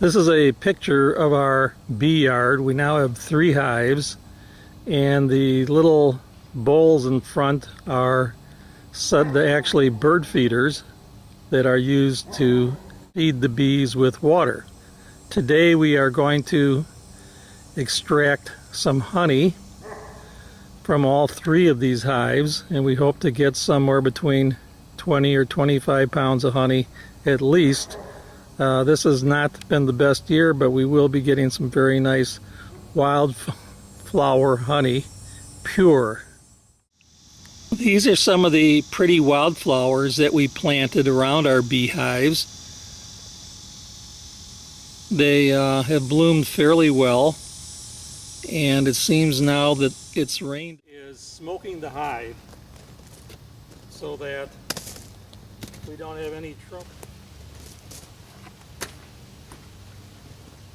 This is a picture of our bee yard. We now have 3 hives, and the little bowls in front are actually bird feeders that are used to feed the bees with water. Today we are going to extract some honey from all 3 of these hives, and we hope to get somewhere between 20 or 25 pounds of honey at least. This has not been the best year, but we will be getting some very nice wildflower honey, pure. These are some of the pretty wildflowers that we planted around our beehives. They have bloomed fairly well, and it seems now that it's rained is smoking the hive so that we don't have any trouble.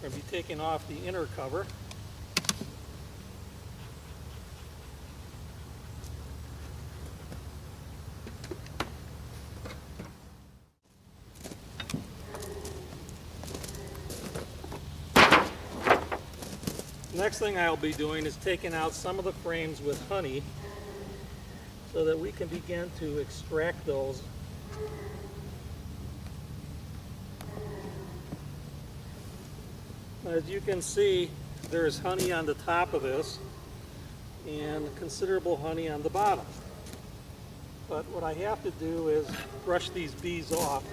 We're going to be taking off the inner cover. Next thing I'll be doing is taking out some of the frames with honey so that we can begin to extract those. As you can see, there's honey on the top of this and considerable honey on the bottom. But what I have to do is brush these bees off.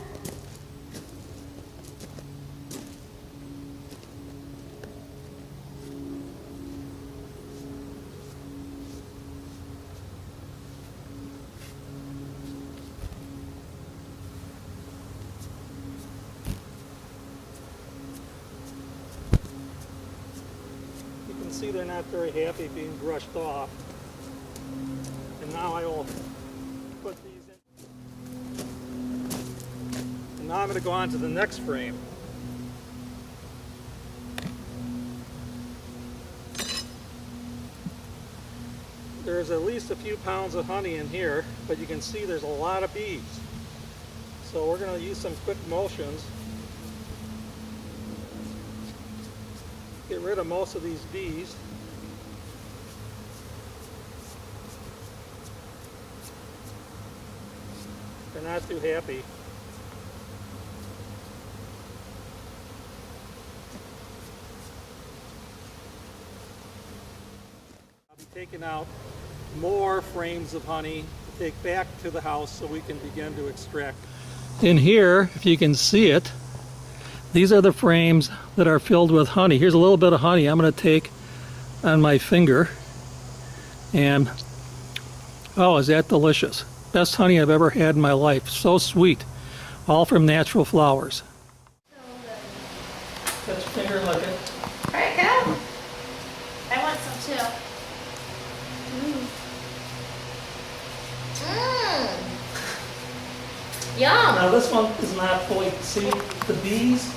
See, they're not very happy being brushed off. And now I will put these in. And now I'm going to go on to the next frame. There's at least a few pounds of honey in here, but you can see there's a lot of bees. So we're going to use some quick motions. Get rid of most of these bees. They're not too happy. I'll be taking out more frames of honey to take back to the house so we can begin to extract. In here, if you can see it, these are the frames that are filled with honey. Here's a little bit of honey I'm going to take on my finger. And, oh, is that delicious. Best honey I've ever had in my life. So sweet. All from natural flowers. Touch your finger like it. All right, go. I want some too. Yum. Now this one is not fully, see the bees?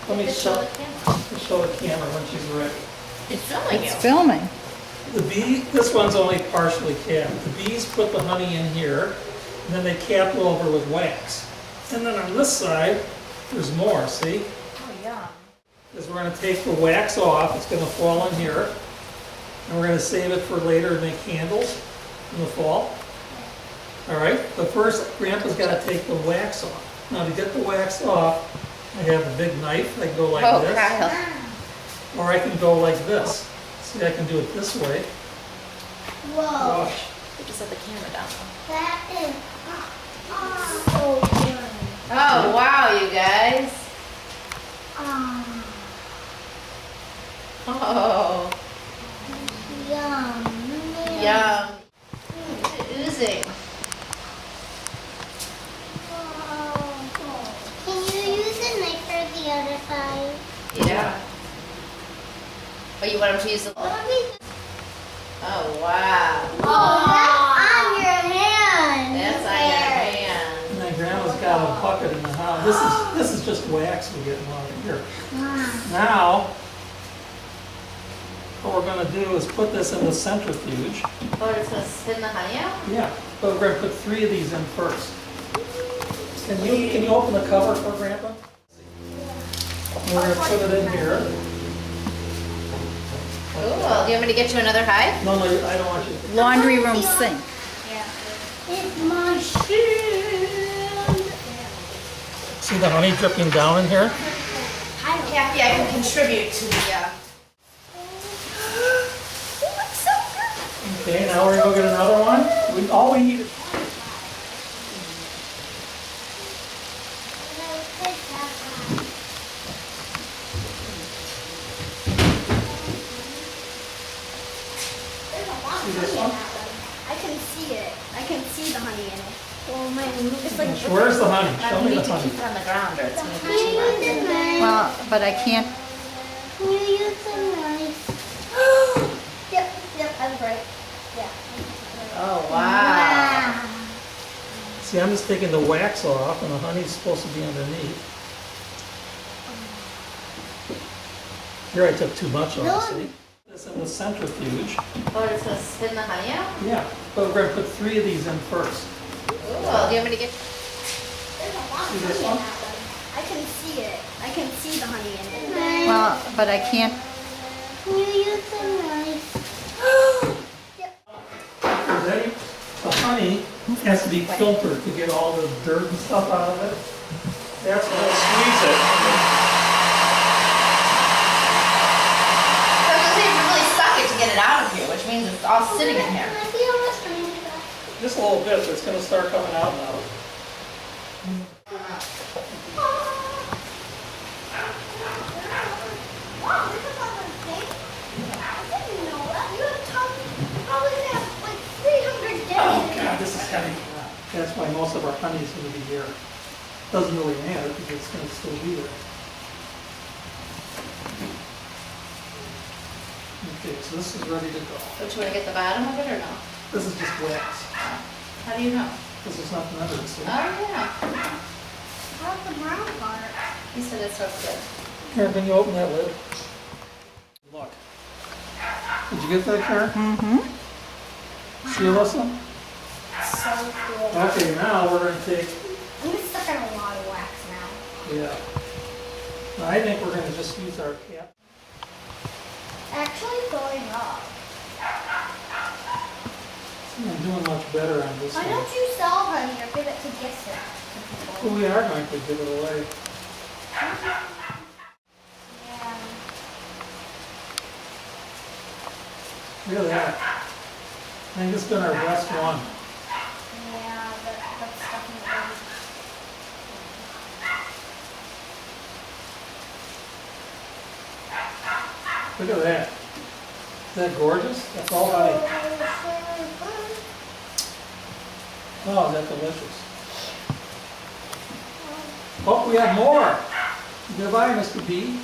Let me show the camera when she's ready. It's filming you. It's filming. The bee, this one's only partially capped. The bees put the honey in here, and then they cap it over with wax. And then on this side, there's more, see? Oh, yum. Because we're going to take the wax off, it's going to fall in here, and we're going to save it for later to make candles in the fall. All right, but first, Grandpa's got to take the wax off. Now to get the wax off, I have a big knife. I can go like this. Kyle. Or I can go like this. See, I can do it this way. Whoa. Gosh. We just set the camera down. That is so good. Oh, wow, you guys. Oh, Yum. yum. It's oozing. Can you use a knife for the other side? Yeah. Oh, you want him to use the... Oh, Oh, wow. that's on your hand. That's on your hand. And then Grandma's got a bucket in the house. This is just wax we're getting out of here. Now, what we're going to do is put this in the centrifuge. Oh, it's going to spin the honey out? Yeah, but we're going to put 3 of these in first. Can you open the cover for Grandpa? We're going to put it in here. Ooh, do you want me to get you another hive? No, I don't want you to. Laundry room sink. It's my shield. See the honey dripping down in here? I'm happy I can contribute to the, Okay, now we're going to go get another one. All we need is this one. I can see it. I can see the honey in it. Oh my, it's like. Where's the honey? I Show need me the to honey. keep it on the ground or it's going to Can be you too use hard. the knife? Well, but I can't. Can you use the knife? Yep, I was right. Yeah. Oh, wow. See, I'm just taking the wax off, and the honey's supposed to be underneath. Here I took too much off, see? This in the centrifuge. Oh, it's going to spin the honey out? Yeah, but we're going to put 3 of these in first. Ooh, do you want me to get... There's a lot See of this honey one? in that one. I can see it. I can see the honey in it. Well, but I can't. Can you use the knife? Is any, the honey has to be filtered to get all the dirt and stuff out of it. That's when I squeeze it. So I was going to say, if you really suck it to get it out of here, which means it's all sitting in here. Can I feel the string? Just a little bit, but it's going to start coming out now. Wow, this is all the thing. I didn't know that. You have probably have like 300 days. Oh God, this is heavy. That's why most of our honey is going to be here. Doesn't really matter because it's going to still be there. Okay, so this is ready to go. Don't you want to get the bottom of it or no? This is just wax. How do you know? This is nothing under it. See? Oh, yeah. How's the brown part? He said it's so good. Karen, can you open that lid? Look. Did you get that, Karen? Mm-hmm. See, Alyssa? So cool. Okay, now we're going to take, I'm just stuck in a lot of wax now. yeah. Now, I think we're going to just use our cap. Actually going up. I'm doing much better on this Why one. don't you sell honey or give it to gifts to people? Well, we are going to give it away. Yeah. Look at that. I think it's been our best one. Yeah, but that's definitely. Look at that. Isn't that gorgeous? That's all honey. Oh, is that delicious? Oh, we have more. Goodbye, Mr. B.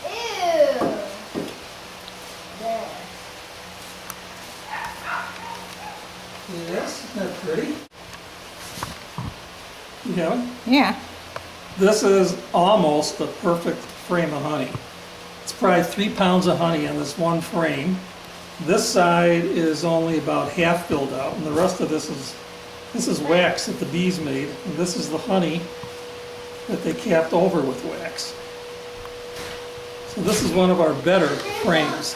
Ew. There. Yes, isn't that pretty? Yeah. Yeah. This is almost the perfect frame of honey. It's probably 3 pounds of honey on this one frame. This side is only about half filled out, and the rest of this is wax that the bees made, and this is the honey that they capped over with wax. So this is one of our better frames.